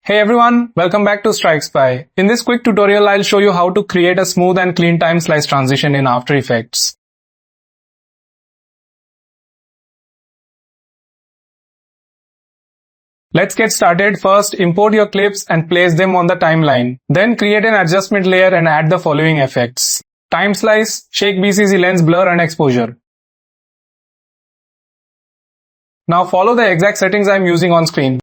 Hey everyone, welcome back to StrikeSpy. In this quick tutorial, I'll show you how to create a smooth and clean time slice transition in After Effects. Let's get started. First, import your clips and place them on the timeline. Then create an adjustment layer and add the following effects. Time slice, shake BCC lens, blur and exposure. Now follow the exact settings I'm using on screen.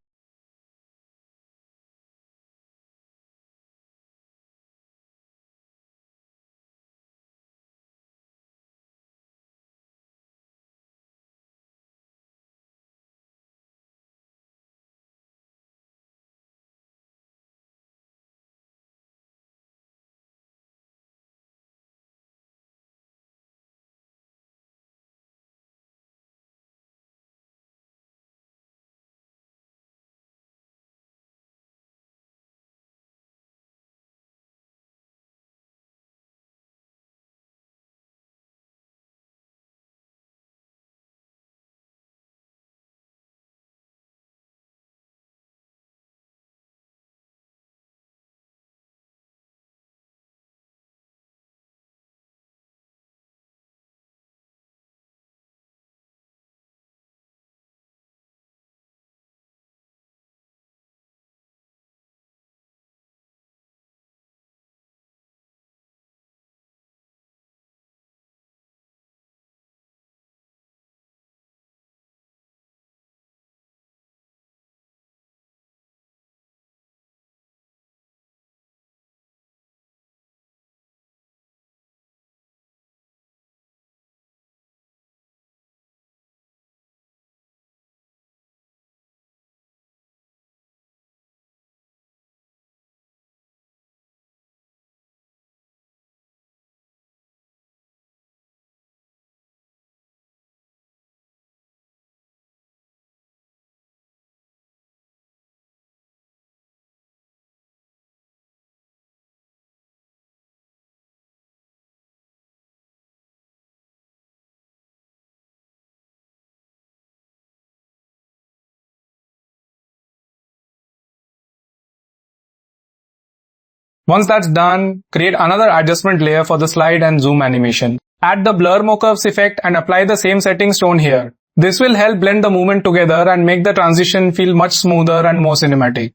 Once that's done, create another adjustment layer for the slide and zoom animation. Add the blur curves effect and apply the same settings shown here. This will help blend the movement together and make the transition feel much smoother and more cinematic.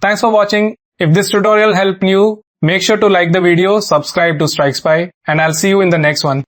Thanks for watching. If this tutorial helped you, make sure to like the video, subscribe to StrikeSpy, and I'll see you in the next one.